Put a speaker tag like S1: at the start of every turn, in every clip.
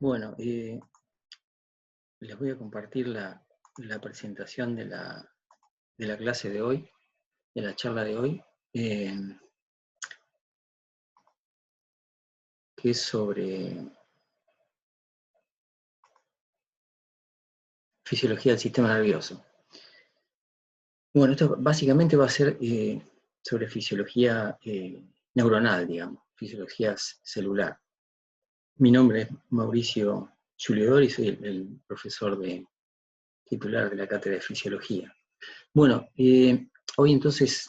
S1: Bueno, les voy a compartir la presentación de la clase de hoy, de la charla de hoy, que es sobre fisiología del sistema nervioso. Bueno, esto básicamente va a ser sobre fisiología neuronal, digamos, fisiología celular. Mi nombre es Mauricio Giuliodori, soy el profesor titular de la cátedra de fisiología. Bueno, hoy entonces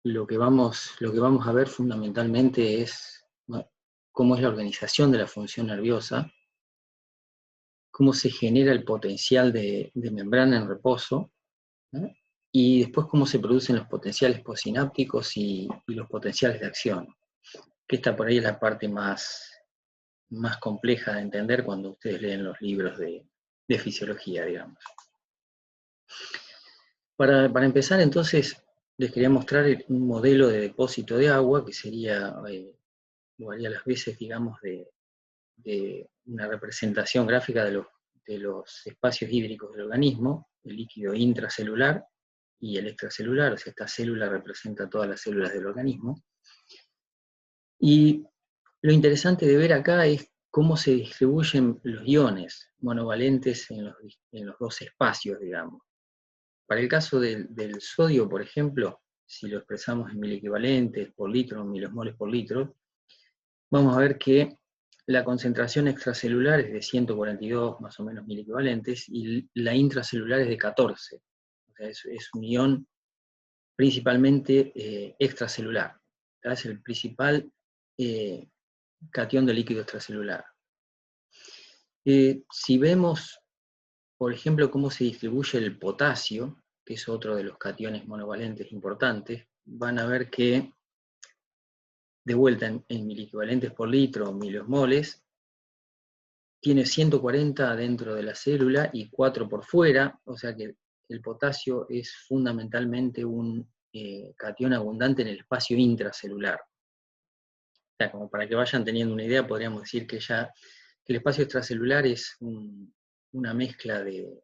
S1: lo que vamos a ver fundamentalmente es cómo es la organización de la función nerviosa, cómo se genera el potencial de membrana en reposo, ¿no? Y después cómo se producen los potenciales postsinápticos y los potenciales de acción, que esta por ahí es la parte más compleja de entender cuando ustedes leen los libros de fisiología, digamos. Para empezar, entonces, les quería mostrar un modelo de depósito de agua, que sería, o haría las veces, digamos, de una representación gráfica de los espacios hídricos del organismo, el líquido intracelular y el extracelular, o sea, esta célula representa todas las células del organismo. Y lo interesante de ver acá es cómo se distribuyen los iones monovalentes en los dos espacios, digamos. Para el caso del sodio, por ejemplo, si lo expresamos en milequivalentes por litro, milosmoles por litro, vamos a ver que la concentración extracelular es de 142 más o menos milequivalentes y la intracelular es de 14. O sea, es un ion principalmente extracelular. Es el principal catión de líquido extracelular. Si vemos, por ejemplo, cómo se distribuye el potasio, que es otro de los cationes monovalentes importantes, van a ver que, de vuelta en milequivalentes por litro o milosmoles, tiene 140 dentro de la célula y 4 por fuera, o sea que el potasio es fundamentalmente un catión abundante en el espacio intracelular. O sea, como para que vayan teniendo una idea, podríamos decir que ya el espacio extracelular es una mezcla de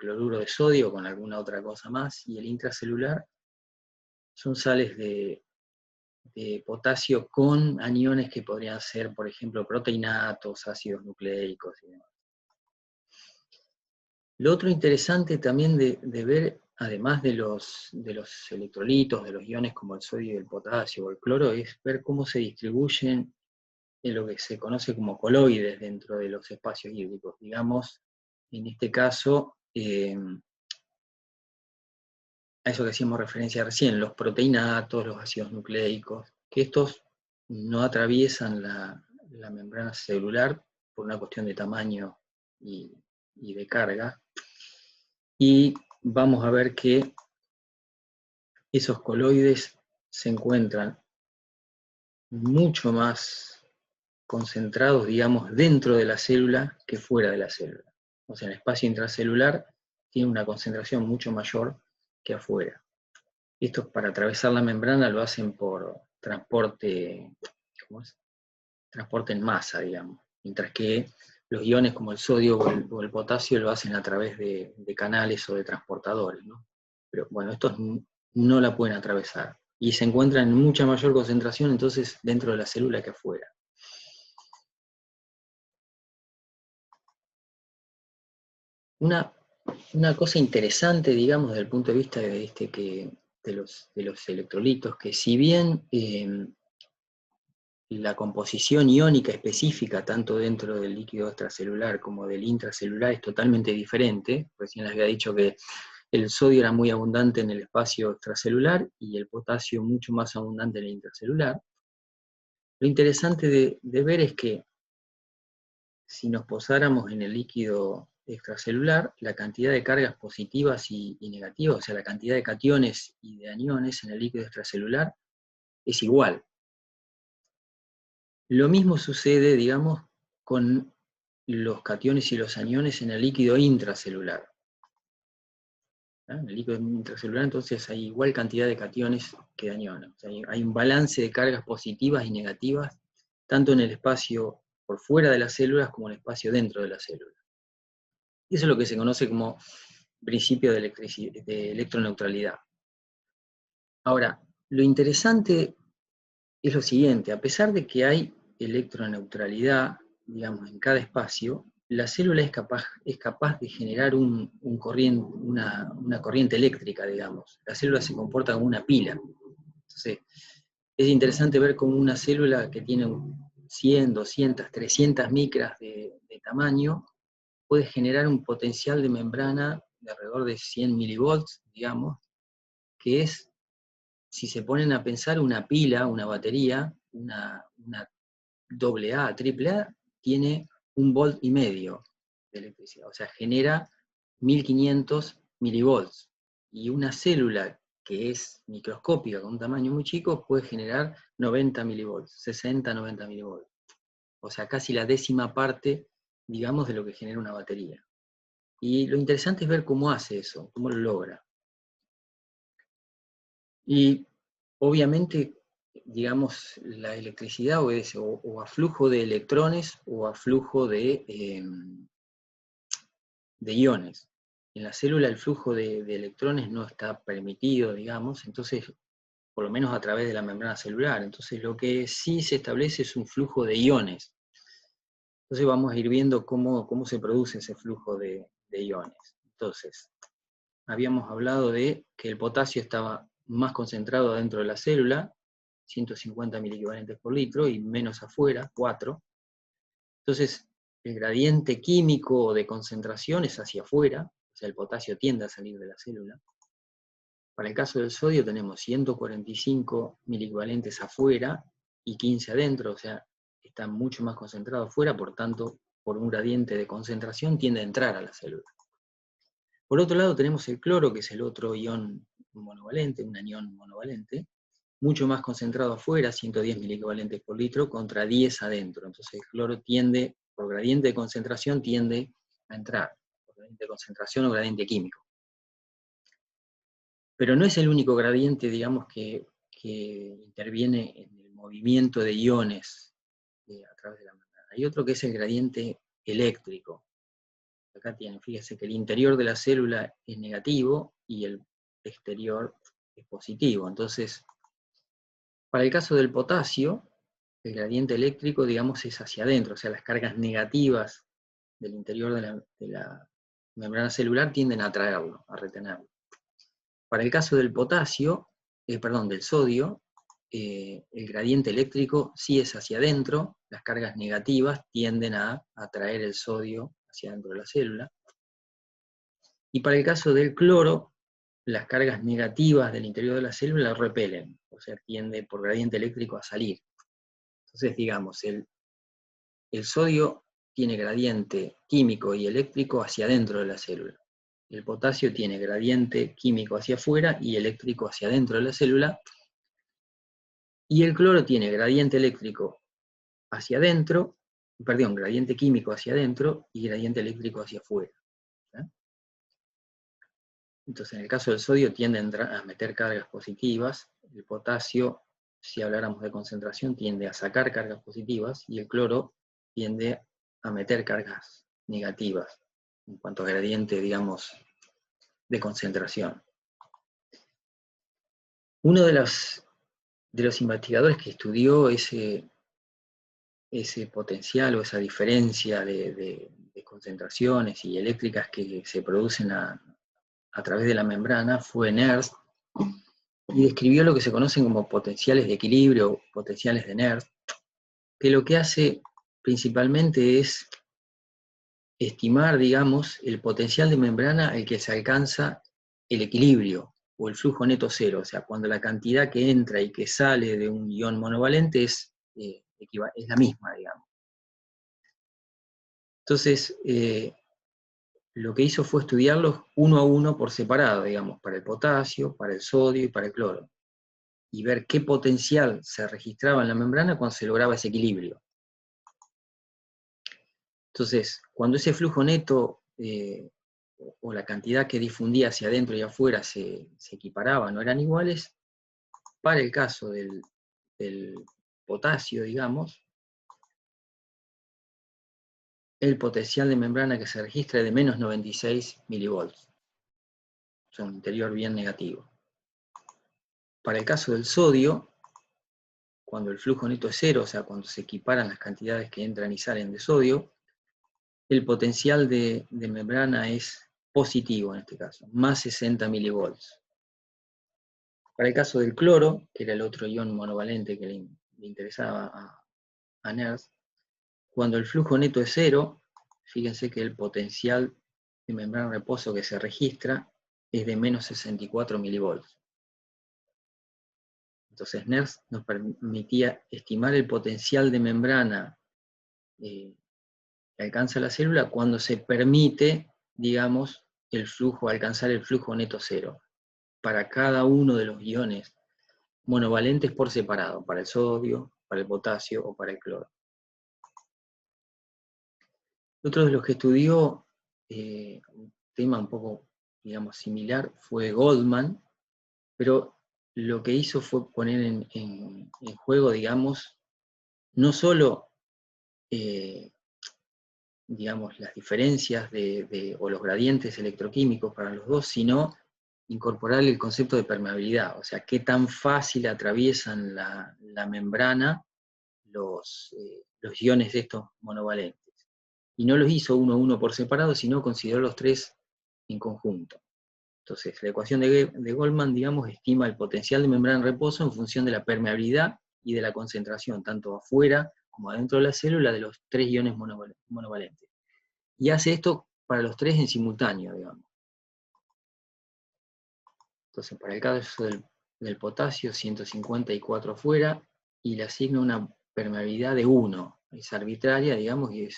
S1: cloruro de sodio con alguna otra cosa más, y el intracelular son sales de potasio con aniones que podrían ser, por ejemplo, proteinatos, ácidos nucleicos y demás. Lo otro interesante también de ver, además de los electrolitos, de los iones como el sodio y el potasio o el cloro, es ver cómo se distribuyen en lo que se conoce como coloides dentro de los espacios hídricos. Digamos, en este caso, a eso que hacíamos referencia recién, los proteinatos, los ácidos nucleicos, que estos no atraviesan la membrana celular por una cuestión de tamaño y de carga, y vamos a ver que esos coloides se encuentran mucho más concentrados, digamos, dentro de la célula que fuera de la célula. O sea, el espacio intracelular tiene una concentración mucho mayor que afuera. Esto para atravesar la membrana lo hacen por transporte, ¿cómo es? Transporte en masa, digamos. Mientras que los iones como el sodio o el potasio lo hacen a través de canales o de transportadores, ¿no? Pero bueno, estos no la pueden atravesar. Y se encuentran en mucha mayor concentración entonces dentro de la célula que afuera. Una cosa interesante, digamos, desde el punto de vista de los electrolitos, que si bien la composición iónica específica, tanto dentro del líquido extracelular como del intracelular, es totalmente diferente, recién les había dicho que el sodio era muy abundante en el espacio extracelular y el potasio mucho más abundante en el intracelular. Lo interesante de ver es que si nos posáramos en el líquido extracelular, la cantidad de cargas positivas y negativas, o sea, la cantidad de cationes y de aniones en el líquido extracelular, es igual. Lo mismo sucede, digamos, con los cationes y los aniones en el líquido intracelular. En el líquido intracelular, entonces, hay igual cantidad de cationes que de aniones. O sea, hay un balance de cargas positivas y negativas, tanto en el espacio por fuera de las células como un espacio dentro de la célula. Eso es lo que se conoce como principio de electroneutralidad. Ahora, lo interesante es lo siguiente: a pesar de que hay electroneutralidad, digamos, en cada espacio, la célula es capaz de generar una corriente eléctrica, digamos. La célula se comporta como una pila. Entonces, es interesante ver cómo una célula que tiene 100, 200, 300 micras de tamaño puede generar un potencial de membrana de alrededor de 100 milivolts, digamos, que es, si se ponen a pensar, una pila, una batería, una AA, AAA, tiene 1,5 volts de electricidad, o sea, genera 1500 milivolts. Y una célula que es microscópica, con un tamaño muy chico, puede generar 90 milivolts, 60, 90 milivolts. O sea, casi la décima parte, digamos, de lo que genera una batería. Y lo interesante es ver cómo hace eso, cómo lo logra. Y obviamente, digamos, la electricidad obedece o a flujo de electrones o a flujo de iones. En la célula el flujo de electrones no está permitido, digamos, entonces, por lo menos a través de la membrana celular. Entonces lo que sí se establece es un flujo de iones. Entonces vamos a ir viendo cómo se produce ese flujo de iones. Entonces, habíamos hablado de que el potasio estaba más concentrado dentro de la célula, 150 miliequivalentes por litro, y menos afuera, 4. Entonces, el gradiente químico de concentración es hacia afuera, o sea, el potasio tiende a salir de la célula. Para el caso del sodio tenemos 145 miliequivalentes afuera y 15 adentro, o sea, está mucho más concentrado afuera, por tanto, por un gradiente de concentración tiende a entrar a la célula. Por otro lado tenemos el cloro, que es el otro ion monovalente, un anión monovalente, mucho más concentrado afuera, 110 miliequivalentes por litro, contra 10 adentro. Entonces el cloro tiende, por gradiente de concentración, tiende a entrar, por gradiente de concentración o gradiente químico. Pero no es el único gradiente, digamos, que interviene en el movimiento de iones a través de la membrana. Hay otro que es el gradiente eléctrico. Acá tienen, fíjense que el interior de la célula es negativo y el exterior es positivo. Entonces, para el caso del potasio, el gradiente eléctrico, digamos, es hacia adentro, o sea, las cargas negativas del interior de la membrana celular tienden a atraerlo, a retenerlo. Para el caso del del sodio, el gradiente eléctrico sí es hacia adentro, las cargas negativas tienden a atraer el sodio hacia adentro de la célula. Y para el caso del cloro, las cargas negativas del interior de la célula repelen, o sea, tiende por gradiente eléctrico a salir. Entonces, digamos, el sodio tiene gradiente químico y eléctrico hacia adentro de la célula. El potasio tiene gradiente químico hacia afuera y eléctrico hacia adentro de la célula. Y el cloro tiene gradiente eléctrico hacia adentro, perdón, gradiente químico hacia adentro y gradiente eléctrico hacia afuera. Entonces, en el caso del sodio tiende a meter cargas positivas, el potasio, si habláramos de concentración, tiende a sacar cargas positivas, y el cloro tiende a meter cargas negativas, en cuanto a gradiente, digamos, de concentración. Uno de los investigadores que estudió ese potencial o esa diferencia de concentraciones y eléctricas que se producen a través de la membrana fue Nernst, y describió lo que se conocen como potenciales de equilibrio o potenciales de Nernst, que lo que hace principalmente es estimar, digamos, el potencial de membrana al que se alcanza el equilibrio o el flujo neto cero, o sea, cuando la cantidad que entra y que sale de un ion monovalente es la misma, digamos. Entonces, lo que hizo fue estudiarlos uno a uno por separado, digamos, para el potasio, para el sodio y para el cloro, y ver qué potencial se registraba en la membrana cuando se lograba ese equilibrio. Entonces, cuando ese flujo neto o la cantidad que difundía hacia adentro y afuera se equiparaba, no eran iguales, para el caso del potasio, digamos, el potencial de membrana que se registra es de menos 96 milivolts. O sea, un interior bien negativo. Para el caso del sodio, cuando el flujo neto es cero, o sea, cuando se equiparan las cantidades que entran y salen de sodio, el potencial de membrana es positivo en este caso, más 60 milivolts. Para el caso del cloro, que era el otro ion monovalente que le interesaba a NERSC, cuando el flujo neto es cero, fíjense que el potencial de membrana en reposo que se registra es de menos 64 milivolts. Entonces NERSC nos permitía estimar el potencial de membrana que alcanza la célula cuando se permite, digamos, alcanzar el flujo neto cero, para cada uno de los iones monovalentes por separado, para el sodio, para el potasio o para el cloro. Otro de los que estudió un tema un poco, digamos, similar fue Goldman, pero lo que hizo fue poner en juego, digamos, no solo digamos, las diferencias o los gradientes electroquímicos para los dos, sino incorporar el concepto de permeabilidad, o sea, qué tan fácil atraviesan la membrana los iones de estos monovalentes. Y no los hizo uno a uno por separado, sino consideró los tres en conjunto. Entonces, la ecuación de Goldman, digamos, estima el potencial de membrana en reposo en función de la permeabilidad y de la concentración, tanto afuera como adentro de la célula, de los tres iones monovalentes. Y hace esto para los tres en simultáneo, digamos. Entonces, para el caso del potasio, 154 afuera, y le asigna una permeabilidad de 1. Es arbitraria, digamos, y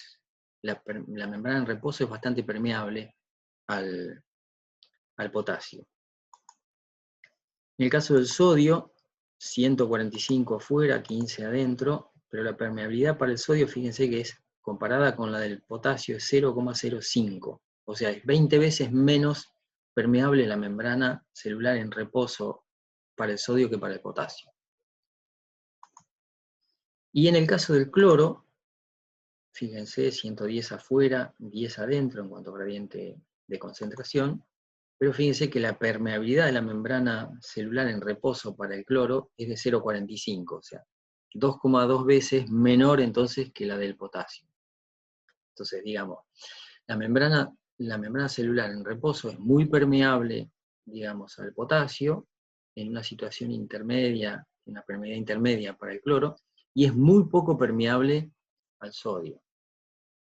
S1: la membrana en reposo es bastante permeable al potasio. En el caso del sodio, 145 afuera, 15 adentro, pero la permeabilidad para el sodio, fíjense que es comparada con la del potasio, es 0,05. O sea, es 20 veces menos permeable la membrana celular en reposo para el sodio que para el potasio. Y en el caso del cloro, fíjense, 110 afuera, 10 adentro en cuanto a gradiente de concentración, pero fíjense que la permeabilidad de la membrana celular en reposo para el cloro es de 0,45, o sea, 2,2 veces menor entonces que la del potasio. Entonces, digamos, la membrana celular en reposo es muy permeable, digamos, al potasio, en una situación intermedia, una permeabilidad intermedia para el cloro, y es muy poco permeable al sodio.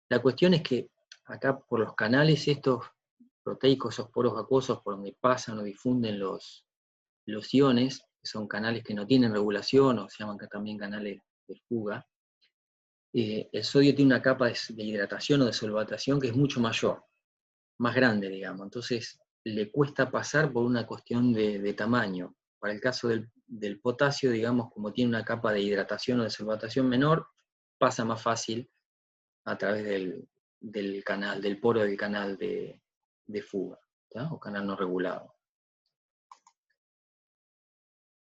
S1: La cuestión es que acá por los canales estos proteicos, esos poros acuosos por donde pasan o difunden los iones, que son canales que no tienen regulación, o se llaman también canales de fuga, el sodio tiene una capa de hidratación o de solvatación que es mucho mayor, más grande, digamos. Entonces, le cuesta pasar por una cuestión de tamaño. Para el caso del potasio, digamos, como tiene una capa de hidratación o de solvatación menor, pasa más fácil a través del canal, del poro del canal de fuga, ¿tá? O canal no regulado.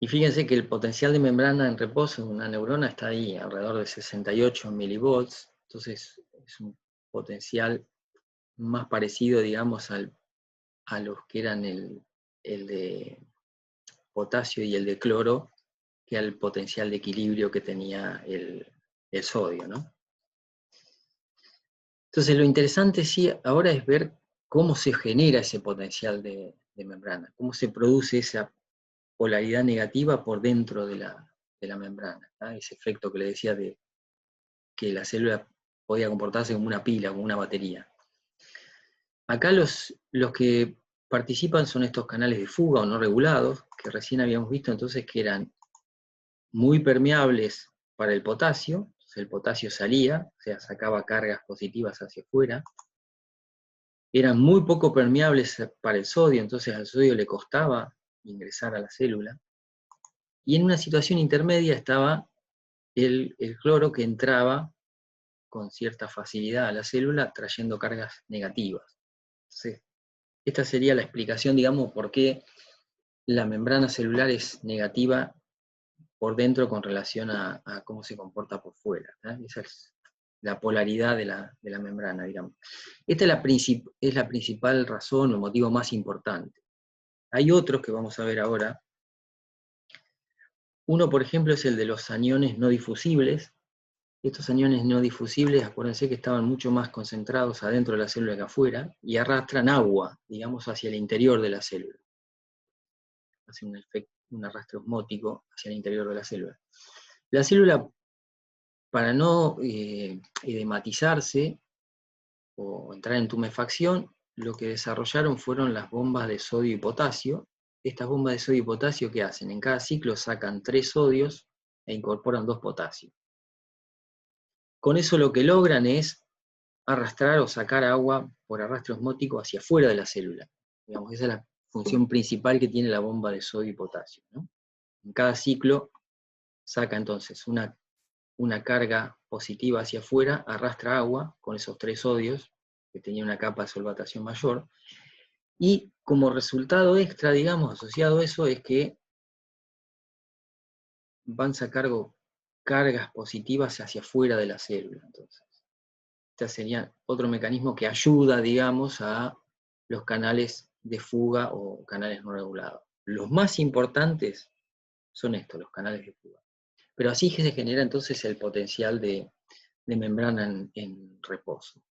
S1: Y fíjense que el potencial de membrana en reposo de una neurona está ahí, alrededor de 68 milivolts, entonces es un potencial más parecido, digamos, a los que eran el de potasio y el de cloro, que al potencial de equilibrio que tenía el sodio, ¿no? Entonces lo interesante sí ahora es ver cómo se genera ese potencial de membrana, cómo se produce esa polaridad negativa por dentro de la membrana, ¿tá? Ese efecto que le decía de que la célula podía comportarse como una pila, como una batería. Acá los que participan son estos canales de fuga o no regulados, que recién habíamos visto entonces que eran muy permeables para el potasio, entonces el potasio salía, o sea, sacaba cargas positivas hacia afuera, eran muy poco permeables para el sodio, entonces al sodio le costaba ingresar a la célula, y en una situación intermedia estaba el cloro que entraba con cierta facilidad a la célula trayendo cargas negativas. Entonces, esta sería la explicación, digamos, por qué la membrana celular es negativa por dentro con relación a cómo se comporta por fuera, ¿tá? Esa es la polaridad de la membrana, digamos. Esta es la principal razón o el motivo más importante. Hay otros que vamos a ver ahora. Uno, por ejemplo, es el de los aniones no difusibles. Estos aniones no difusibles, acuérdense que estaban mucho más concentrados adentro de la célula que afuera, y arrastran agua, digamos, hacia el interior de la célula. Hace un arrastre osmótico hacia el interior de la célula. La célula, para no edematizarse o entrar en tumefacción, lo que desarrollaron fueron las bombas de sodio y potasio. Estas bombas de sodio y potasio, ¿qué hacen? En cada ciclo sacan 3 sodios e incorporan 2 potasios. Con eso lo que logran es arrastrar o sacar agua por arrastre osmótico hacia afuera de la célula. Digamos, esa es la función principal que tiene la bomba de sodio y potasio, ¿no? En cada ciclo saca entonces una carga positiva hacia afuera, arrastra agua con esos 3 sodios, que tenía una capa de solvatación mayor, y como resultado extra, digamos, asociado a eso, es que van a sacar cargas positivas hacia afuera de la célula. Entonces, este sería otro mecanismo que ayuda, digamos, a los canales de fuga o canales no regulados. Los más importantes son estos, los canales de fuga. Pero así que se genera entonces el potencial de membrana en reposo.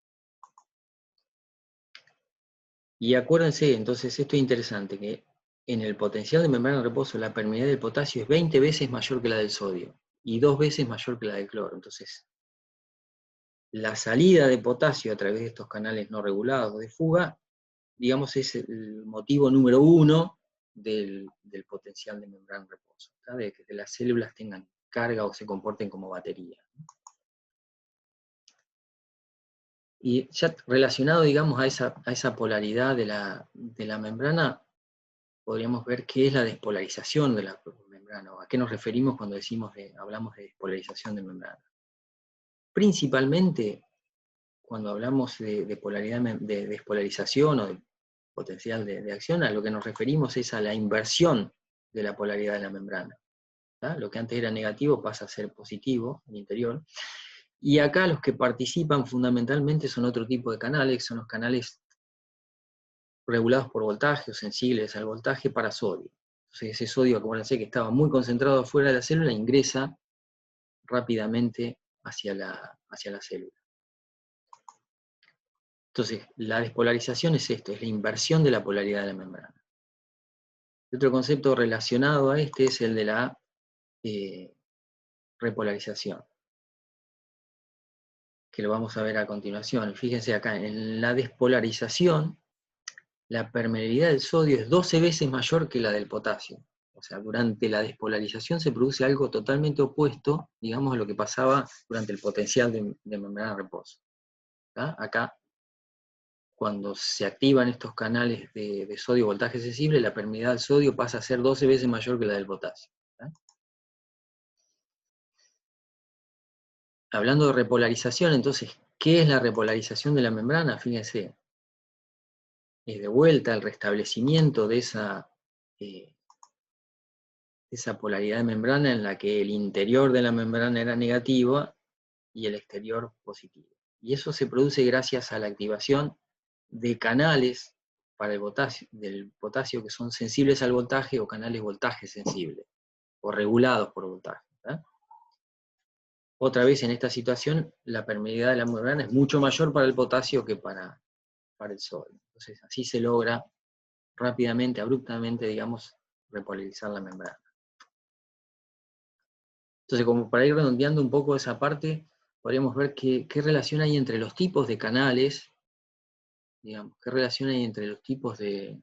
S1: Y acuérdense, entonces, esto es interesante, que en el potencial de membrana en reposo la permeabilidad del potasio es 20 veces mayor que la del sodio y 2 veces mayor que la del cloro. Entonces, la salida de potasio a través de estos canales no regulados de fuga, digamos, es el motivo número 1 del potencial de membrana en reposo, de que las células tengan carga o se comporten como batería. Y ya relacionado, digamos, a esa polaridad de la membrana, podríamos ver qué es la despolarización de la membrana, o a qué nos referimos cuando hablamos de despolarización de membrana. Principalmente, cuando hablamos de polaridad, de despolarización o de potencial de acción, a lo que nos referimos es a la inversión de la polaridad de la membrana. Lo que antes era negativo pasa a ser positivo en el interior. Y acá los que participan fundamentalmente son otro tipo de canales, son los canales regulados por voltaje o sensibles al voltaje para sodio. Entonces ese sodio, acuérdense que estaba muy concentrado afuera de la célula, ingresa rápidamente hacia la célula. Entonces, la despolarización es esto, es la inversión de la polaridad de la membrana. Otro concepto relacionado a este es el de la repolarización, que lo vamos a ver a continuación. Fíjense acá, en la despolarización, la permeabilidad del sodio es 12 veces mayor que la del potasio. O sea, durante la despolarización se produce algo totalmente opuesto, digamos, a lo que pasaba durante el potencial de membrana de reposo. Acá, cuando se activan estos canales de sodio voltaje sensible, la permeabilidad del sodio pasa a ser 12 veces mayor que la del potasio. Hablando de repolarización, entonces, ¿qué es la repolarización de la membrana? Fíjense, es de vuelta el restablecimiento de esa polaridad de membrana en la que el interior de la membrana era negativo y el exterior positivo. Y eso se produce gracias a la activación de canales para del potasio que son sensibles al voltaje o canales voltaje sensibles, o regulados por voltaje. Otra vez en esta situación, la permeabilidad de la membrana es mucho mayor para el potasio que para el sodio. Entonces así se logra rápidamente, abruptamente, digamos, repolarizar la membrana. Entonces, como para ir redondeando un poco esa parte, podríamos ver qué relación hay entre los tipos de canales, digamos, qué relación hay entre los tipos de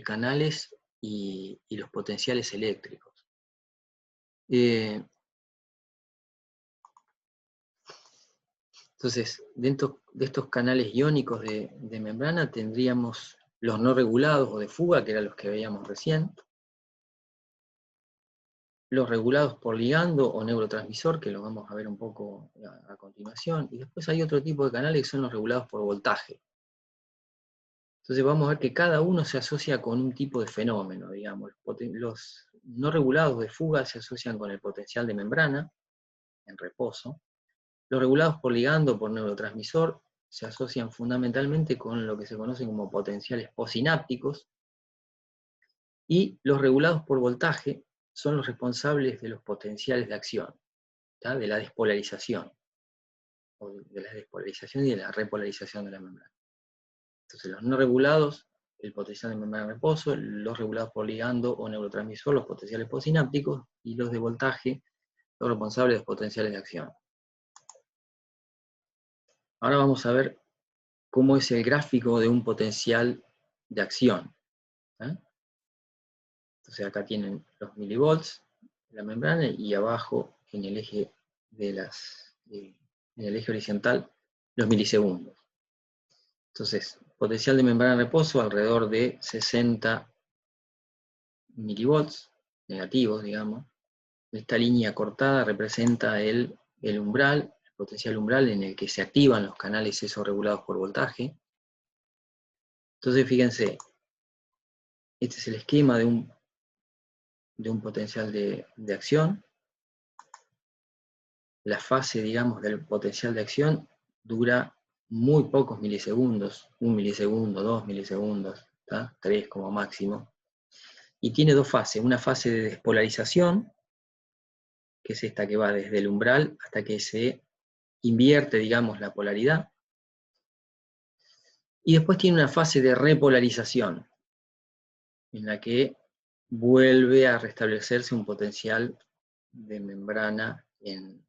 S1: canales y los potenciales eléctricos. Entonces, dentro de estos canales iónicos de membrana tendríamos los no regulados o de fuga, que eran los que veíamos recién, los regulados por ligando o neurotransmisor, que lo vamos a ver un poco a continuación, y después hay otro tipo de canales que son los regulados por voltaje. Entonces vamos a ver que cada uno se asocia con un tipo de fenómeno, digamos. Los no regulados de fuga se asocian con el potencial de membrana, en reposo, Los regulados por ligando, por neurotransmisor, se asocian fundamentalmente con lo que se conoce como potenciales posinápticos, y los regulados por voltaje son los responsables de los potenciales de acción, ¿tá? De la despolarización, o de la despolarización y de la repolarización de la membrana. Entonces, los no regulados, el potencial de membrana de reposo; los regulados por ligando o neurotransmisor, los potenciales posinápticos; y los de voltaje, los responsables de los potenciales de acción. Ahora vamos a ver cómo es el gráfico de un potencial de acción. Entonces acá tienen los milivolts de la membrana, y abajo en el eje en el eje horizontal los milisegundos. Entonces, potencial de membrana de reposo alrededor de 60 milivolts negativos, digamos. Esta línea cortada representa el umbral, el potencial umbral en el que se activan los canales esos regulados por voltaje. Entonces, fíjense, este es el esquema de un potencial de acción. La fase, digamos, del potencial de acción dura muy pocos milisegundos, 1 milisegundo, 2 milisegundos, 3 como máximo. Y tiene dos fases: una fase de despolarización, que es esta que va desde el umbral hasta que se invierte, digamos, la polaridad. Y después tiene una fase de repolarización, en la que vuelve a restablecerse un potencial de membrana en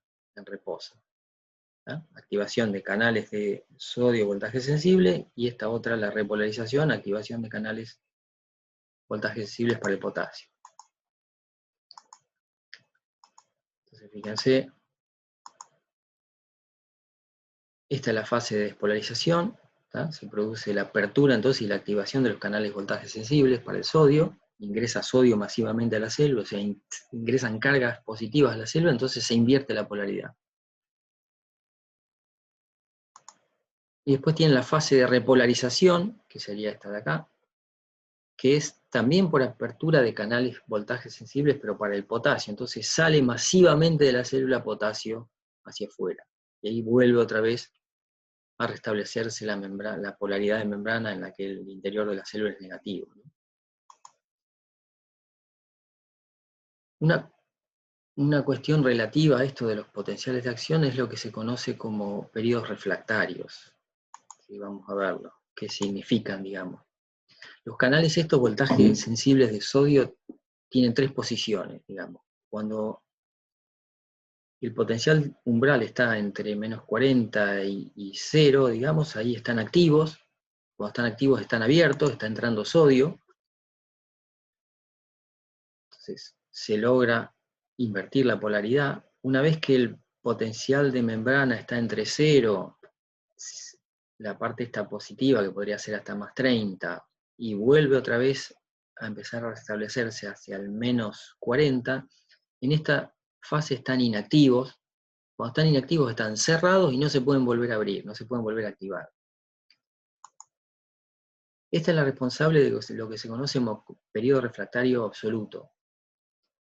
S1: reposo. Activación de canales de sodio voltaje sensible, y esta otra, la repolarización, activación de canales voltaje sensibles para el potasio. Entonces fíjense, esta es la fase de despolarización. Se produce la apertura entonces y la activación de los canales voltaje sensibles para el sodio. Ingresa sodio masivamente a la célula, o sea, ingresan cargas positivas a la célula, entonces se invierte la polaridad. Y después tiene la fase de repolarización, que sería esta de acá, que es también por apertura de canales voltaje sensibles, pero para el potasio. Entonces sale masivamente de la célula potasio hacia afuera. Y ahí vuelve otra vez a restablecerse la polaridad de membrana, en la que el interior de la célula es negativo, ¿no? Una cuestión relativa a esto de los potenciales de acción es lo que se conoce como periodos refractarios. ¿Sí? Vamos a verlo, qué significan, digamos. Los canales estos voltajes sensibles de sodio tienen tres posiciones, digamos. Cuando el potencial umbral está entre menos 40 y 0, digamos, ahí están activos. Cuando están activos están abiertos, está entrando sodio. Entonces se logra invertir la polaridad. Una vez que el potencial de membrana está entre 0, la parte está positiva, que podría ser hasta más 30, y vuelve otra vez a empezar a restablecerse hacia el menos 40, en esta fase están inactivos. Cuando están inactivos están cerrados y no se pueden volver a abrir, no se pueden volver a activar. Esta es la responsable de lo que se conoce como periodo refractario absoluto.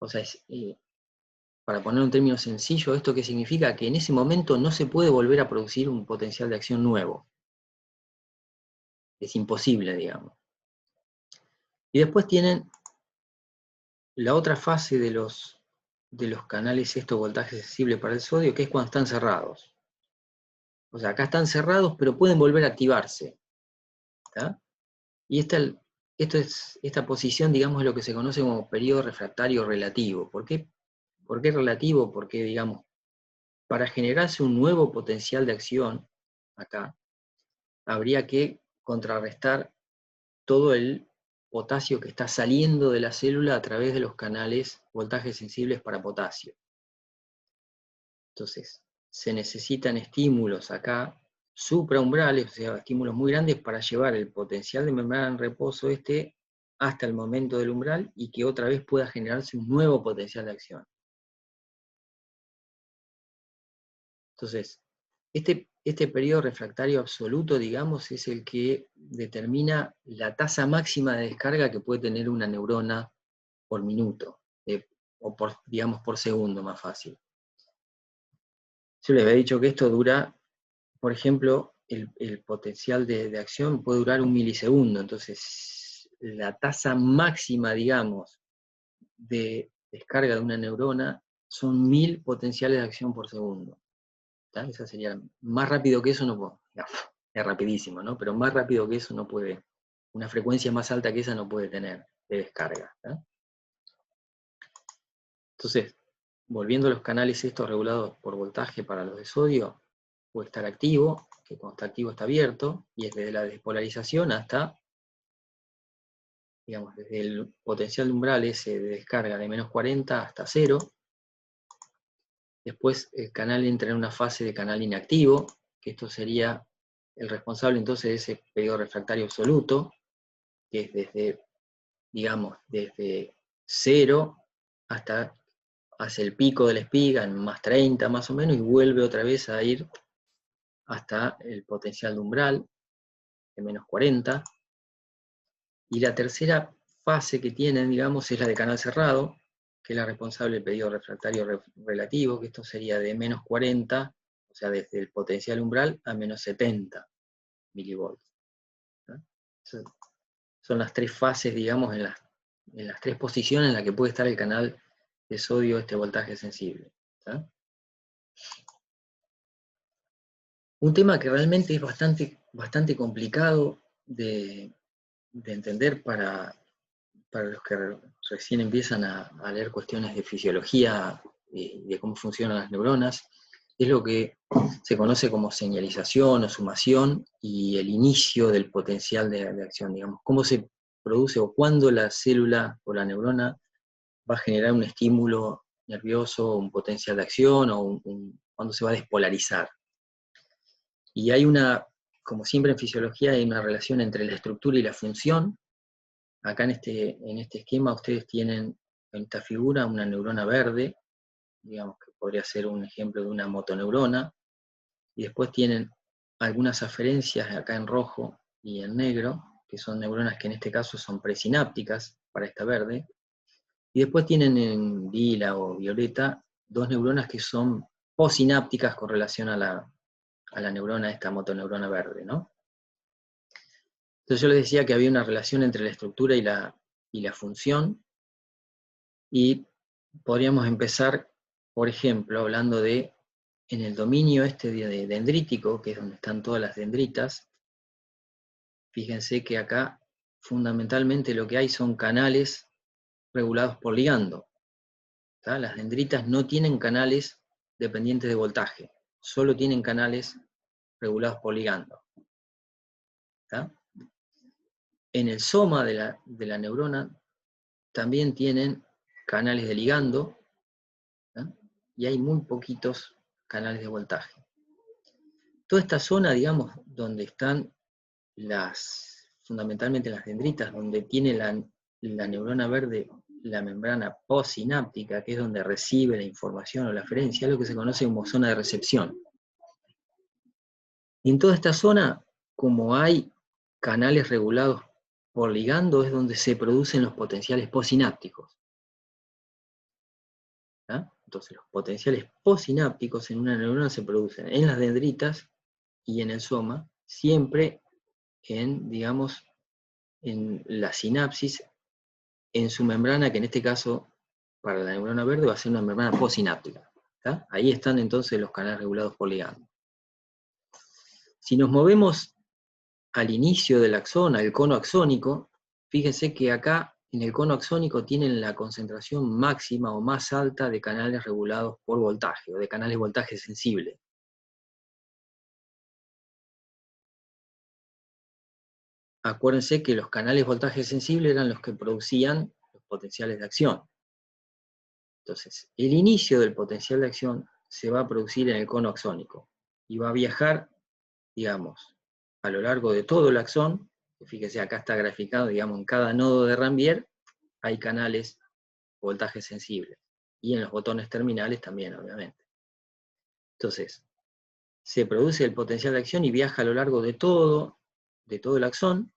S1: O sea, para poner un término sencillo, ¿esto qué significa? Que en ese momento no se puede volver a producir un potencial de acción nuevo. Es imposible, digamos. Y después tienen la otra fase de los canales estos voltajes sensibles para el sodio, que es cuando están cerrados. O sea, acá están cerrados, pero pueden volver a activarse. ¿Tá? Y esta posición, digamos, es lo que se conoce como periodo refractario relativo. ¿Por qué relativo? Porque, digamos, para generarse un nuevo potencial de acción, acá, habría que contrarrestar todo el potasio que está saliendo de la célula a través de los canales voltajes sensibles para potasio. Entonces, se necesitan estímulos acá, supraumbrales, o sea, estímulos muy grandes para llevar el potencial de membrana en reposo hasta el momento del umbral, y que otra vez pueda generarse un nuevo potencial de acción. Entonces, este periodo refractario absoluto, digamos, es el que determina la tasa máxima de descarga que puede tener una neurona por minuto, o digamos por segundo, más fácil. Yo les había dicho que esto dura, por ejemplo, el potencial de acción puede durar 1 milisegundo, entonces la tasa máxima, digamos, de descarga de una neurona son 1000 potenciales de acción por segundo. ¿Tá? Esa sería, más rápido que eso no puedo, no, es rapidísimo, ¿no? Pero más rápido que eso no puede, una frecuencia más alta que esa no puede tener de descarga. ¿Tá? Entonces, volviendo a los canales estos regulados por voltaje para los de sodio, puede estar activo, que cuando está activo está abierto, y es desde la despolarización hasta, digamos, desde el potencial de umbral ese de descarga de -40 hasta 0. Después el canal entra en una fase de canal inactivo, que esto sería el responsable entonces de ese periodo refractario absoluto, que es desde, digamos, desde 0 hasta hacia el pico de la espiga, en +30 más o menos, y vuelve otra vez a ir hasta el potencial de umbral, de -40. Y la tercera fase que tienen, digamos, es la de canal cerrado, que es la responsable del periodo refractario relativo, que esto sería de -40, o sea, desde el potencial umbral a -70 milivolts. ¿No? Son las tres fases, digamos, en las tres posiciones en las que puede estar el canal de sodio a este voltaje sensible. ¿Sí? Un tema que realmente es bastante complicado de entender para los que recién empiezan a leer cuestiones de fisiología y de cómo funcionan las neuronas, es lo que se conoce como señalización o sumación y el inicio del potencial de acción, digamos, cómo se produce o cuándo la célula o la neurona va a generar un estímulo nervioso, un potencial de acción o cuándo se va a despolarizar. Y hay como siempre en fisiología, hay una relación entre la estructura y la función. Acá en este esquema ustedes tienen en esta figura una neurona verde, digamos que podría ser un ejemplo de una motoneurona, y después tienen algunas aferencias acá en rojo y en negro, que son neuronas que en este caso son presinápticas para esta verde, y después tienen en lila o violeta dos neuronas que son posinápticas con relación a la neurona, esta motoneurona verde, ¿no? Entonces yo les decía que había una relación entre la estructura y la función, y podríamos empezar, por ejemplo, hablando de, en el dominio este de dendrítico, que es donde están todas las dendritas, fíjense que acá fundamentalmente lo que hay son canales regulados por ligando. ¿Tá? Las dendritas no tienen canales dependientes de voltaje, solo tienen canales regulados por ligando. ¿Tá? En el soma de la neurona también tienen canales de ligando, ¿tá? Y hay muy poquitos canales de voltaje. Toda esta zona, digamos, donde están fundamentalmente las dendritas, donde tiene la neurona verde la membrana postsináptica, que es donde recibe la información o la aferencia, es lo que se conoce como zona de recepción. Y en toda esta zona, como hay canales regulados por ligando, es donde se producen los potenciales postsinápticos. ¿Tá? Entonces los potenciales postsinápticos en una neurona se producen en las dendritas y en el soma, siempre digamos, en la sinapsis, en su membrana, que en este caso, para la neurona verde, va a ser una membrana postsináptica. ¿Tá? Ahí están entonces los canales regulados por ligando. Si nos movemos al inicio del axón, al cono axónico, fíjense que acá en el cono axónico tienen la concentración máxima o más alta de canales regulados por voltaje, o de canales de voltaje sensible. Acuérdense que los canales de voltaje sensible eran los que producían los potenciales de acción. Entonces, el inicio del potencial de acción se va a producir en el cono axónico y va a viajar, digamos, a lo largo de todo el axón. Fíjense, acá está graficado, digamos, en cada nodo de Ranvier hay canales de voltaje sensible. Y en los botones terminales también, obviamente. Entonces, se produce el potencial de acción y viaja a lo largo de todo el axón,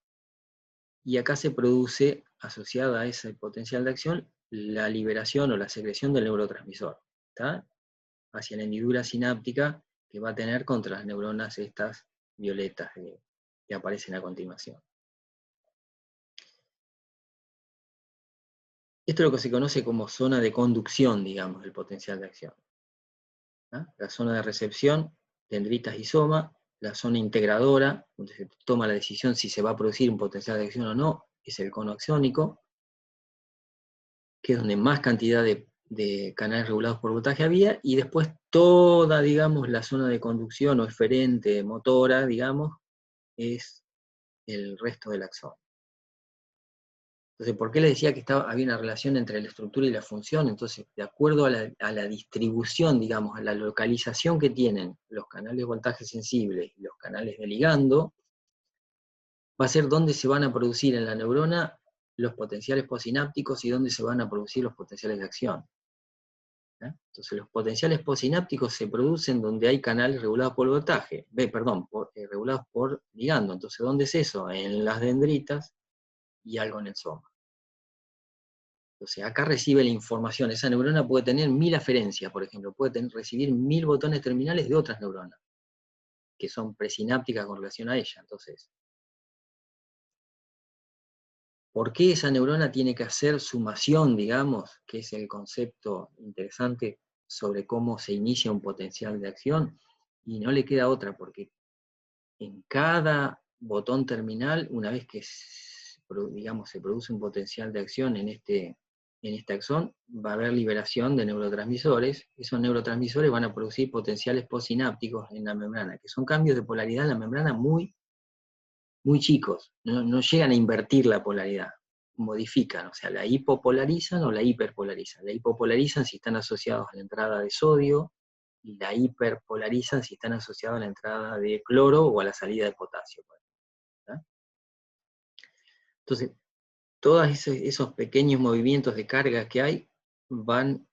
S1: y acá se produce, asociada a ese potencial de acción, la liberación o la secreción del neurotransmisor. ¿Tá? hacia la hendidura sináptica que va a tener contra las neuronas estas violetas que aparecen a continuación. Esto es lo que se conoce como zona de conducción, digamos, del potencial de acción. La zona de recepción, dendritas y soma, la zona integradora, donde se toma la decisión si se va a producir un potencial de acción o no, es el cono axónico, que es donde más cantidad de canales regulados por voltaje había, y después toda, digamos, la zona de conducción o eferente motora, digamos, es el resto del axón. Entonces, ¿por qué les decía que había una relación entre la estructura y la función? Entonces, de acuerdo a la distribución, digamos, a la localización que tienen los canales de voltaje sensible y los canales de ligando, va a ser dónde se van a producir en la neurona los potenciales postsinápticos y dónde se van a producir los potenciales de acción. Entonces, los potenciales postsinápticos se producen donde hay canales regulados por voltaje, regulados por ligando. Entonces, ¿dónde es eso? En las dendritas y algo en el soma. Entonces, acá recibe la información. Esa neurona puede tener 1000 aferencias, por ejemplo, puede recibir 1000 botones terminales de otras neuronas, que son presinápticas con relación a ella. Entonces, ¿por qué esa neurona tiene que hacer sumación, digamos, que es el concepto interesante sobre cómo se inicia un potencial de acción? Y no le queda otra, porque en cada botón terminal, una vez que digamos, se produce un potencial de acción en este axón, va a haber liberación de neurotransmisores. Esos neurotransmisores van a producir potenciales postsinápticos en la membrana, que son cambios de polaridad en la membrana muy, muy chicos, no llegan a invertir la polaridad, modifican, o sea, la hipopolarizan o la hiperpolarizan. La hipopolarizan si están asociados a la entrada de sodio, y la hiperpolarizan si están asociados a la entrada de cloro o a la salida de potasio. ¿Tá? Entonces, todos esos pequeños movimientos de carga que hay van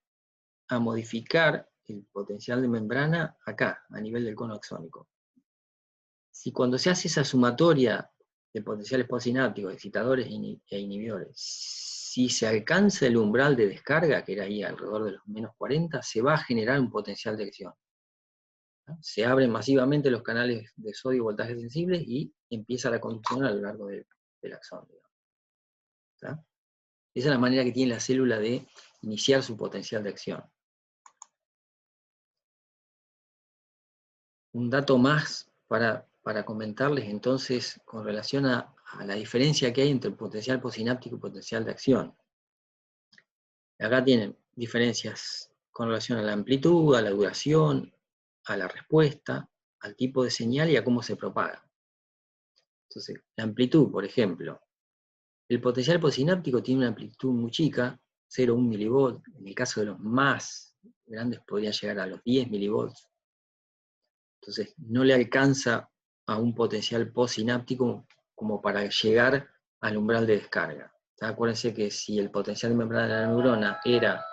S1: a modificar el potencial de membrana acá, a nivel del cono axónico. Si cuando se hace esa sumatoria de potenciales postsinápticos, excitadores e inhibidores, si se alcanza el umbral de descarga, que era ahí alrededor de los menos 40, se va a generar un potencial de acción. Se abren masivamente los canales de sodio y voltaje sensibles y empieza la conducción a lo largo del axón. Esa es la manera que tiene la célula de iniciar su potencial de acción. Un dato más para comentarles entonces con relación a la diferencia que hay entre el potencial postsináptico y potencial de acción. Acá tienen diferencias con relación a la amplitud, a la duración, a la respuesta, al tipo de señal y a cómo se propaga. Entonces, la amplitud, por ejemplo, el potencial postsináptico tiene una amplitud muy chica, 0,1 milivolts, en el caso de los más grandes podría llegar a los 10 milivolts. Entonces, no le alcanza a un potencial postsináptico como para llegar al umbral de descarga. Acuérdense que si el potencial de membrana de la neurona era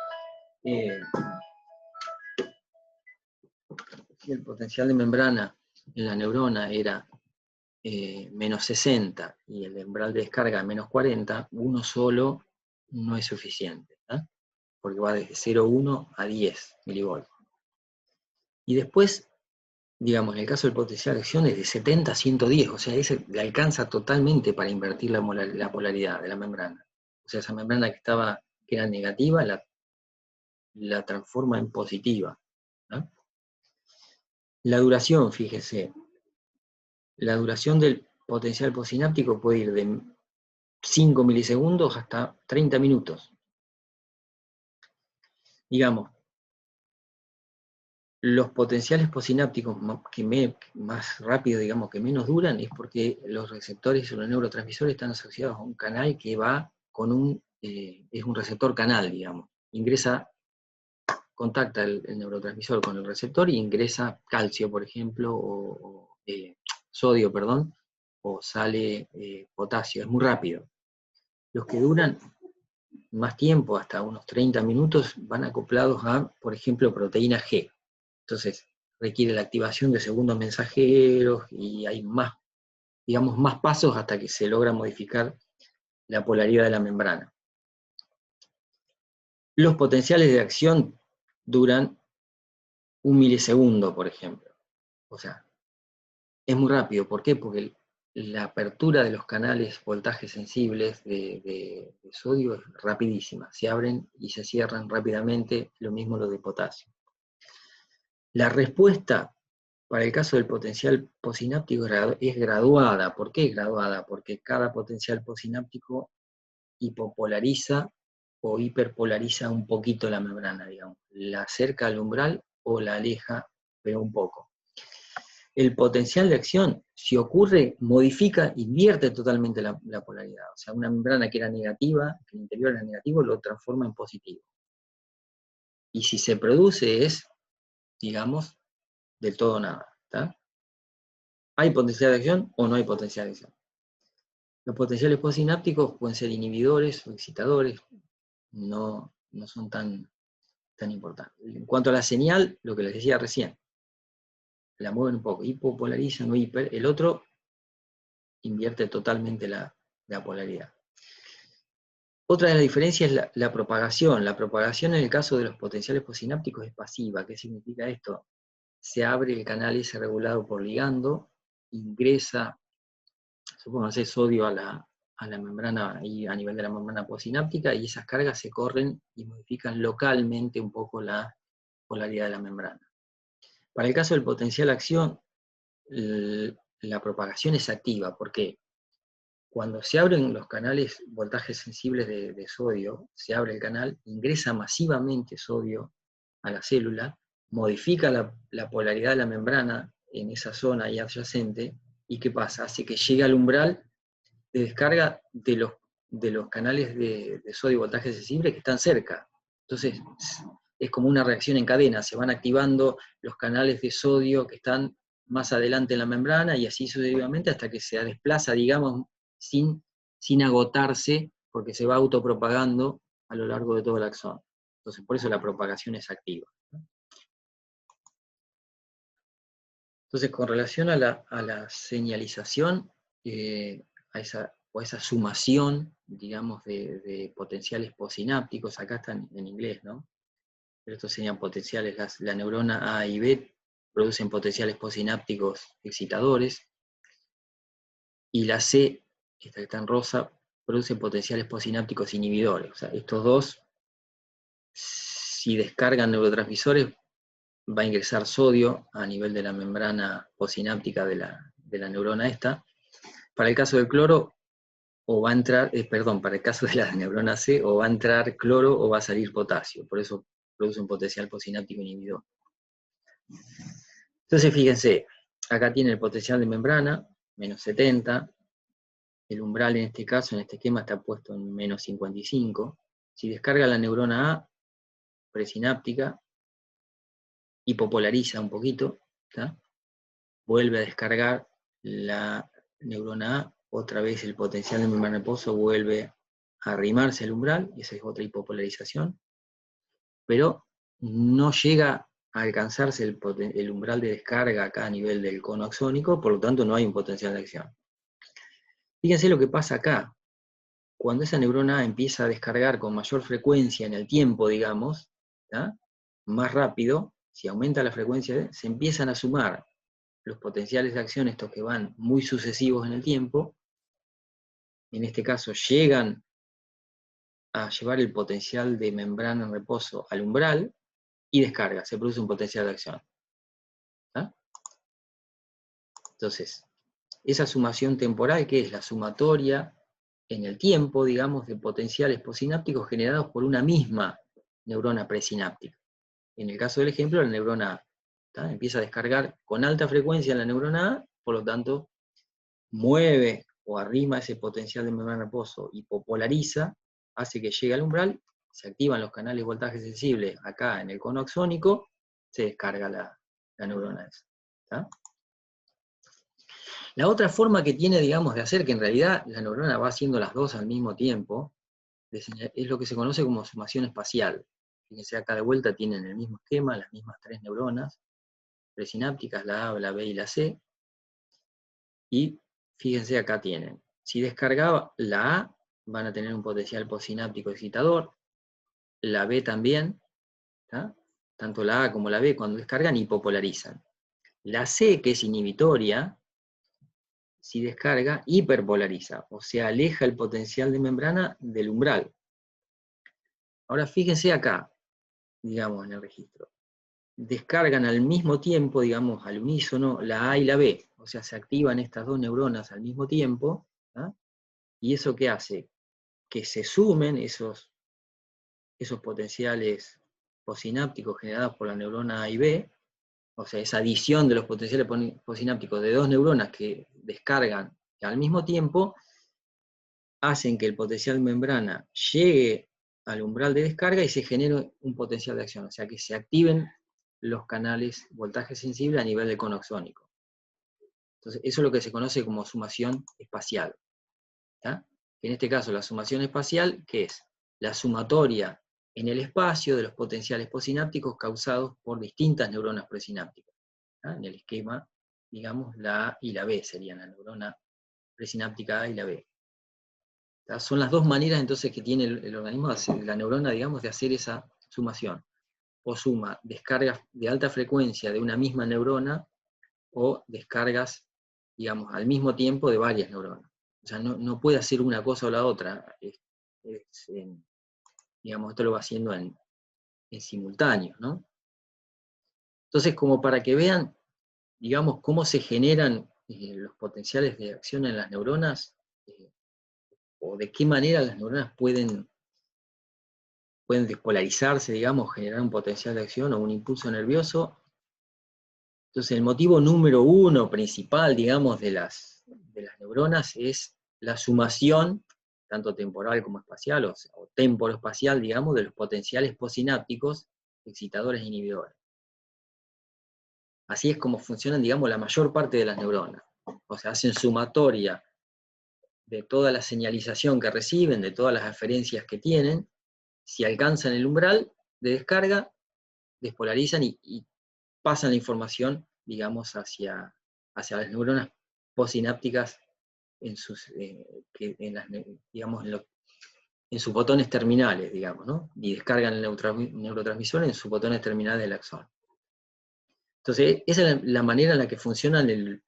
S1: si el potencial de membrana en la neurona era menos 60 y el umbral de descarga menos 40, uno solo no es suficiente, porque va desde 0,1 a 10 milivolts. Y después, digamos, en el caso del potencial de acción es de 70 a 110, o sea, ese le alcanza totalmente para invertir la polaridad de la membrana. O sea, esa membrana que era negativa, la transforma en positiva. La duración, fíjese, la duración del potencial postsináptico puede ir de 5 milisegundos hasta 30 minutos. Digamos, los potenciales postsinápticos más rápido, digamos, que menos duran, es porque los receptores o los neurotransmisores están asociados a un canal que va con es un receptor canal, digamos. Contacta el neurotransmisor con el receptor y ingresa calcio, por ejemplo, sodio, perdón, o sale potasio, es muy rápido. Los que duran más tiempo, hasta unos 30 minutos, van acoplados a, por ejemplo, proteína G. Entonces, requiere la activación de segundos mensajeros y hay más, digamos, más pasos hasta que se logra modificar la polaridad de la membrana. Los potenciales de acción duran 1 milisegundo, por ejemplo. O sea, es muy rápido. ¿Por qué? Porque la apertura de los canales voltajes sensibles de sodio es rapidísima. Se abren y se cierran rápidamente, lo mismo lo de potasio. La respuesta para el caso del potencial posináptico es graduada. ¿Por qué es graduada? Porque cada potencial posináptico hipopolariza o hiperpolariza un poquito la membrana, digamos. La acerca al umbral o la aleja, pero un poco. El potencial de acción, si ocurre, modifica, invierte totalmente la polaridad. O sea, una membrana que era negativa, que el interior era negativo, lo transforma en positivo. Y si se produce es, digamos, del todo nada. ¿Tá? ¿Hay potencial de acción o no hay potencial de acción? Los potenciales postsinápticos pueden ser inhibidores o excitadores, no son tan importantes. En cuanto a la señal, lo que les decía recién, la mueven un poco, hipopolarizan o hiper, el otro invierte totalmente la polaridad. Otra de las diferencias es la propagación. La propagación en el caso de los potenciales postsinápticos es pasiva. ¿Qué significa esto? Se abre el canal ese regulado por ligando, ingresa, supóngase, sodio a la membrana y a nivel de la membrana postsináptica, y esas cargas se corren y modifican localmente un poco la polaridad de la membrana. Para el caso del potencial acción, la propagación es activa. ¿Por qué? Cuando se abren los canales voltajes sensibles de sodio, se abre el canal, ingresa masivamente sodio a la célula, modifica la polaridad de la membrana en esa zona ahí adyacente, y ¿qué pasa? Hace que llegue al umbral de descarga de los canales de sodio voltaje sensible que están cerca. Entonces, es como una reacción en cadena, se van activando los canales de sodio que están más adelante en la membrana, y así sucesivamente hasta que se desplaza, digamos, sin agotarse, porque se va autopropagando a lo largo de todo el axón. Entonces, por eso la propagación es activa. Entonces, con relación a la señalización, a esa sumación, digamos, de potenciales postsinápticos, acá están en inglés, ¿no? Pero estos serían potenciales, la neurona A y B producen potenciales postsinápticos excitadores, y la C, esta que está en rosa, produce potenciales postsinápticos inhibidores. O sea, estos dos, si descargan neurotransmisores, va a ingresar sodio a nivel de la membrana postsináptica de la neurona esta. Para el caso del cloro, o va a entrar, para el caso de la neurona C, o va a entrar cloro o va a salir potasio. Por eso produce un potencial postsináptico inhibidor. Entonces, fíjense, acá tiene el potencial de membrana, menos 70, el umbral en este caso, en este esquema, está puesto en menos 55. Si descarga la neurona A, presináptica, hipopolariza un poquito, ¿tá? Vuelve a descargar la neurona A, otra vez el potencial de membrana de reposo vuelve a arrimarse al umbral, y esa es otra hipopolarización, pero no llega a alcanzarse el umbral de descarga acá a nivel del cono axónico, por lo tanto no hay un potencial de acción. Fíjense lo que pasa acá. Cuando esa neurona A empieza a descargar con mayor frecuencia en el tiempo, digamos, ¿tá? Más rápido, si aumenta la frecuencia, se empiezan a sumar los potenciales de acción, estos que van muy sucesivos en el tiempo. En este caso llegan a llevar el potencial de membrana en reposo al umbral, y descarga, se produce un potencial de acción. ¿Tá? Entonces, esa sumación temporal, que es la sumatoria en el tiempo, digamos, de potenciales postsinápticos generados por una misma neurona presináptica. En el caso del ejemplo, la neurona A, ¿tá? Empieza a descargar con alta frecuencia en la neurona A, por lo tanto, mueve o arrima ese potencial de membrana de reposo, hipopolariza, hace que llegue al umbral, se activan los canales voltaje sensibles acá en el cono axónico, se descarga la neurona esa. ¿Tá? La otra forma que tiene, digamos, de hacer que en realidad la neurona va haciendo las dos al mismo tiempo, es lo que se conoce como sumación espacial. Fíjense, acá de vuelta tienen el mismo esquema, las mismas tres neuronas presinápticas, la A, la B y la C, y fíjense, acá tienen, si descargaba la A, van a tener un potencial postsináptico excitador, la B también, ¿tá? tanto la A como la B, cuando descargan, hipopolarizan. La C, que es inhibitoria, si descarga, hiperpolariza, o sea, aleja el potencial de membrana del umbral. Ahora fíjense acá, digamos, en el registro. Descargan al mismo tiempo, digamos, al unísono, la A y la B. O sea, se activan estas dos neuronas al mismo tiempo. ¿Ah? ¿Y eso qué hace? Que se sumen esos potenciales posinápticos generados por la neurona A y B, o sea, esa adición de los potenciales posinápticos de dos neuronas que descargan al mismo tiempo, hacen que el potencial membrana llegue al umbral de descarga y se genere un potencial de acción, o sea, que se activen los canales voltaje sensible a nivel de cono axónico. Entonces, eso es lo que se conoce como sumación espacial. ¿Tá? En este caso, la sumación espacial, ¿qué es? La sumatoria en el espacio de los potenciales posinápticos causados por distintas neuronas presinápticas. ¿Tá? En el esquema, digamos, la A y la B serían la neurona presináptica A y la B. ¿Tá? Son las dos maneras entonces que tiene el organismo, la neurona, digamos, de hacer esa sumación. O suma descargas de alta frecuencia de una misma neurona, o descargas, digamos, al mismo tiempo de varias neuronas. O sea, no puede hacer una cosa o la otra. Digamos, esto lo va haciendo en simultáneo, ¿no? Entonces, como para que vean, digamos, cómo se generan los potenciales de acción en las neuronas, o de qué manera las neuronas pueden despolarizarse, digamos, generar un potencial de acción o un impulso nervioso. Entonces, el motivo número uno principal, digamos, de las neuronas es la sumación, tanto temporal como espacial, o temporoespacial, digamos, de los potenciales posinápticos, excitadores e inhibidores. Así es como funcionan, digamos, la mayor parte de las neuronas. O sea, hacen sumatoria de toda la señalización que reciben, de todas las aferencias que tienen. Si alcanzan el umbral de descarga, despolarizan y pasan la información, digamos, hacia las neuronas posinápticas en sus, digamos, en sus botones terminales, digamos, ¿no? Y descargan el neurotransmisor en sus botones terminales del axón. Entonces, esa es la manera en la que funcionan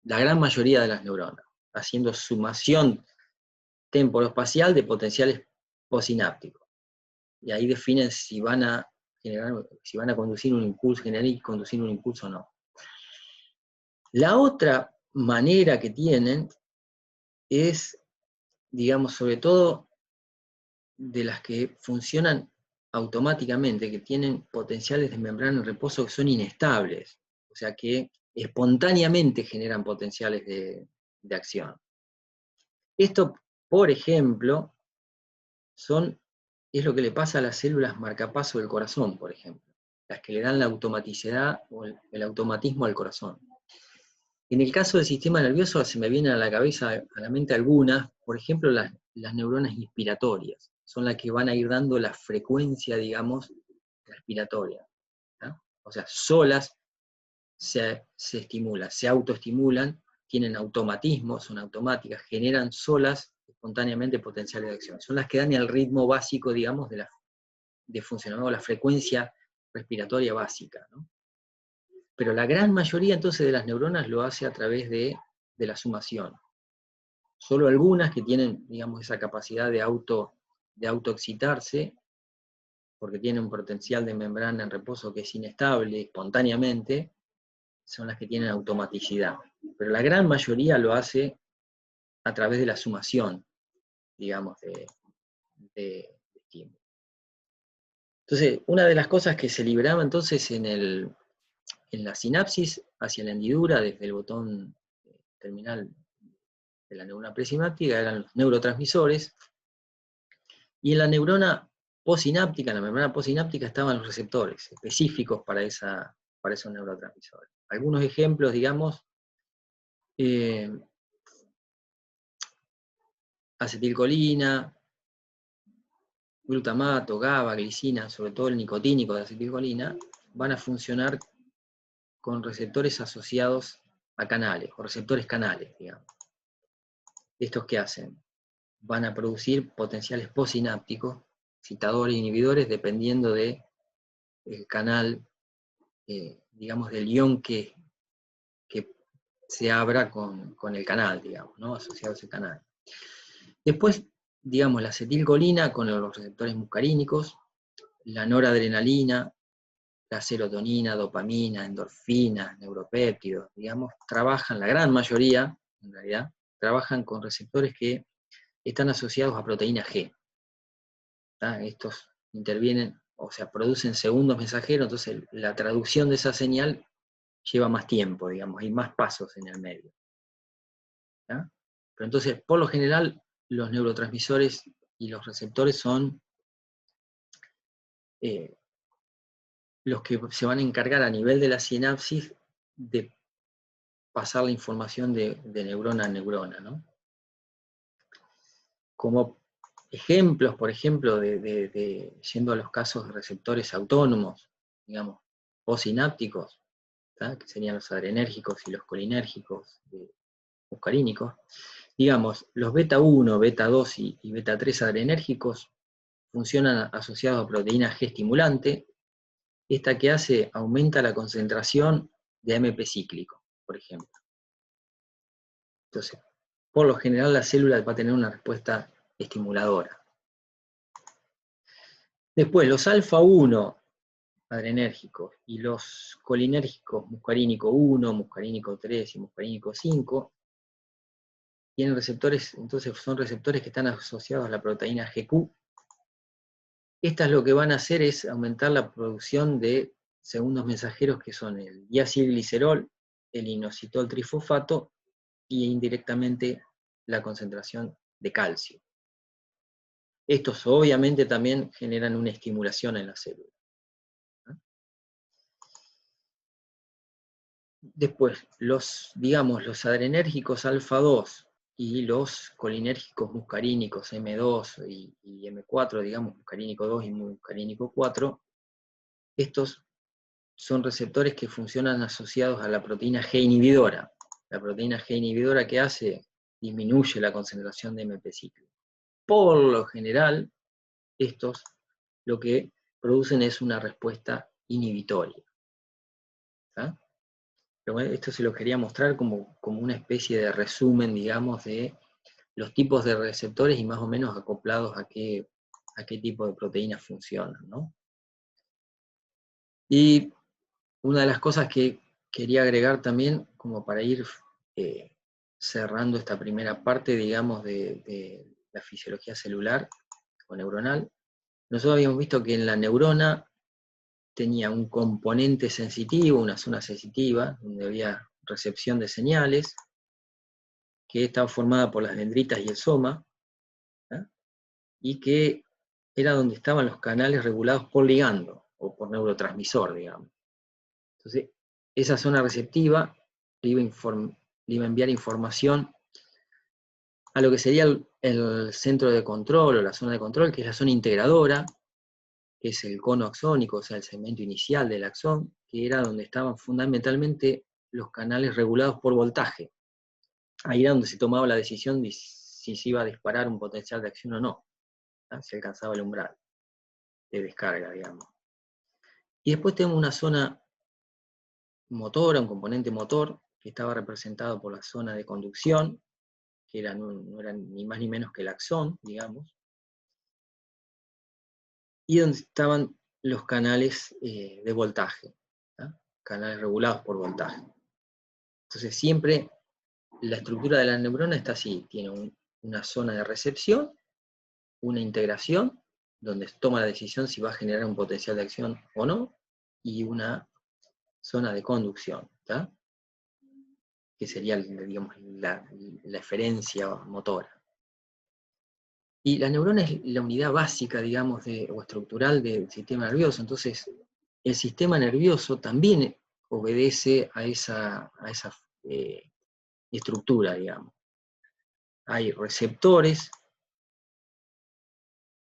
S1: la gran mayoría de las neuronas, haciendo sumación temporoespacial de potenciales posinápticos. Y ahí definen si van a conducir un impulso, generar y conducir un impulso o no. La otra manera que tienen es, digamos, sobre todo de las que funcionan automáticamente, que tienen potenciales de membrana en reposo que son inestables, o sea que espontáneamente generan potenciales de acción. Esto, por ejemplo, es lo que le pasa a las células marcapaso del corazón, por ejemplo, las que le dan la automaticidad o el automatismo al corazón. En el caso del sistema nervioso se me vienen a la cabeza, a la mente algunas, por ejemplo las neuronas inspiratorias, son las que van a ir dando la frecuencia, digamos, respiratoria. ¿tá? O sea, solas se estimulan, se autoestimulan, tienen automatismos, son automáticas, generan solas espontáneamente potenciales de acción. Son las que dan el ritmo básico, digamos, de funcionamiento, la frecuencia respiratoria básica, ¿no? Pero la gran mayoría entonces de las neuronas lo hace a través de la sumación. Solo algunas que tienen, digamos, esa capacidad de autoexcitarse, porque tienen un potencial de membrana en reposo que es inestable espontáneamente, son las que tienen automaticidad. Pero la gran mayoría lo hace a través de la sumación, digamos, de estímulo. Entonces, una de las cosas que se liberaba entonces en la sinapsis hacia la hendidura, desde el botón terminal de la neurona presináptica, eran los neurotransmisores, y en la neurona posináptica, en la membrana posináptica, estaban los receptores específicos para esos neurotransmisores. Algunos ejemplos, digamos, acetilcolina, glutamato, GABA, glicina, sobre todo el nicotínico de acetilcolina, van a funcionar con receptores asociados a canales, o receptores canales, digamos. ¿Estos qué hacen? Van a producir potenciales posinápticos, excitadores e inhibidores, dependiendo de el canal, digamos, del ion que se abra con el canal, digamos, ¿no? Asociado a ese canal. Después, digamos, la acetilcolina con los receptores muscarínicos, la noradrenalina, la serotonina, dopamina, endorfinas, neuropéptidos, digamos, trabajan, la gran mayoría, en realidad, trabajan con receptores que están asociados a proteína G. ¿Tá? Estos intervienen, o sea, producen segundos mensajeros, entonces la traducción de esa señal lleva más tiempo, digamos, hay más pasos en el medio. ¿Tá? Pero entonces, por lo general, los neurotransmisores y los receptores son los que se van a encargar a nivel de la sinapsis de pasar la información de neurona a neurona, ¿no? Como ejemplos, por ejemplo, yendo a los casos de receptores autónomos, digamos, postsinápticos, ¿tá? Que serían los adrenérgicos y los colinérgicos muscarínicos, digamos, los beta 1, beta 2 y beta 3 adrenérgicos funcionan asociados a proteína G estimulante. Esta que hace aumenta la concentración de AMP cíclico, por ejemplo. Entonces, por lo general la célula va a tener una respuesta estimuladora. Después, los alfa 1 adrenérgicos y los colinérgicos muscarínico 1, muscarínico 3 y muscarínico 5 tienen receptores, entonces son receptores que están asociados a la proteína GQ. Estas lo que van a hacer es aumentar la producción de segundos mensajeros que son el diacilglicerol, el inositol trifosfato y indirectamente la concentración de calcio. Estos obviamente también generan una estimulación en la célula. Después, digamos, los adrenérgicos alfa 2 y los colinérgicos muscarínicos M2 y M4, digamos, muscarínico 2 y muscarínico 4, estos son receptores que funcionan asociados a la proteína G inhibidora. La proteína G inhibidora que hace, disminuye la concentración de MP cíclico. Por lo general, estos lo que producen es una respuesta inhibitoria. ¿Tá? Pero bueno, esto se lo quería mostrar como una especie de resumen, digamos, de los tipos de receptores y más o menos acoplados a qué tipo de proteínas funcionan, ¿no? Y una de las cosas que quería agregar también, como para ir cerrando esta primera parte, digamos, de la fisiología celular o neuronal, nosotros habíamos visto que en la neurona tenía un componente sensitivo, una zona sensitiva, donde había recepción de señales, que estaba formada por las dendritas y el soma, ¿eh? Y que era donde estaban los canales regulados por ligando, o por neurotransmisor, digamos. Entonces, esa zona receptiva le iba a enviar información a lo que sería el centro de control, o la zona de control, que es la zona integradora, que es el cono axónico, o sea, el segmento inicial del axón, que era donde estaban fundamentalmente los canales regulados por voltaje. Ahí era donde se tomaba la decisión de si se iba a disparar un potencial de acción o no. Se alcanzaba el umbral de descarga, digamos. Y después tenemos una zona motora, un componente motor, que estaba representado por la zona de conducción, que no eran ni más ni menos que el axón, digamos, y donde estaban los canales de voltaje, ¿tá? Canales regulados por voltaje. Entonces siempre la estructura de la neurona está así, tiene una zona de recepción, una integración, donde toma la decisión si va a generar un potencial de acción o no, y una zona de conducción, ¿tá? Que sería, digamos, la eferencia motora. Y la neurona es la unidad básica, digamos, o estructural del sistema nervioso. Entonces, el sistema nervioso también obedece a esa estructura, digamos. Hay receptores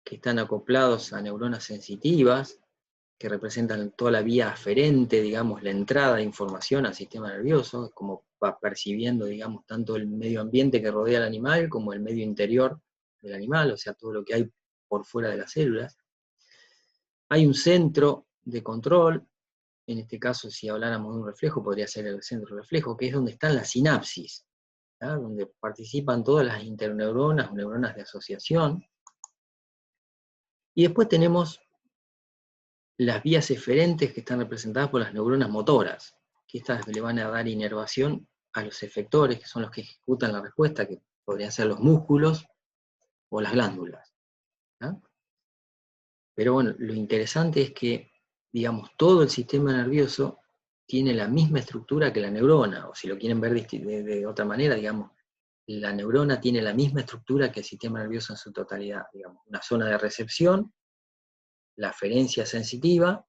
S1: que están acoplados a neuronas sensitivas, que representan toda la vía aferente, digamos, la entrada de información al sistema nervioso, como va percibiendo, digamos, tanto el medio ambiente que rodea al animal como el medio interior del animal, o sea, todo lo que hay por fuera de las células. Hay un centro de control. En este caso, si habláramos de un reflejo, podría ser el centro de reflejo, que es donde están las sinapsis, ¿tá? Donde participan todas las interneuronas o neuronas de asociación. Y después tenemos las vías eferentes, que están representadas por las neuronas motoras, que estas le van a dar inervación a los efectores, que son los que ejecutan la respuesta, que podrían ser los músculos o las glándulas, ¿tá? Pero bueno, lo interesante es que, digamos, todo el sistema nervioso tiene la misma estructura que la neurona, o si lo quieren ver de otra manera, digamos, la neurona tiene la misma estructura que el sistema nervioso en su totalidad, digamos, una zona de recepción, la aferencia sensitiva,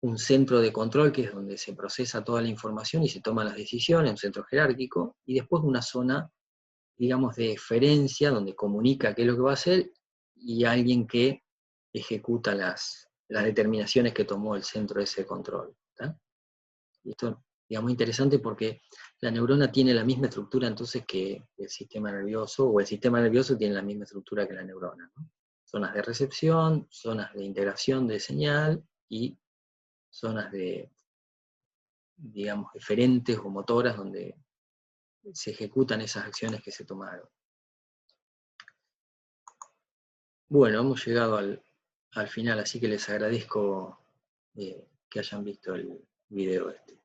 S1: un centro de control que es donde se procesa toda la información y se toman las decisiones, un centro jerárquico, y después una zona, digamos, de eferencia, donde comunica qué es lo que va a hacer, y alguien que ejecuta las determinaciones que tomó el centro de ese control, ¿tá? Y esto, digamos, interesante porque la neurona tiene la misma estructura entonces que el sistema nervioso, o el sistema nervioso tiene la misma estructura que la neurona, ¿no? Zonas de recepción, zonas de integración de señal y zonas de, digamos, eferentes o motoras donde se ejecutan esas acciones que se tomaron. Bueno, hemos llegado al final, así que les agradezco que hayan visto el video este.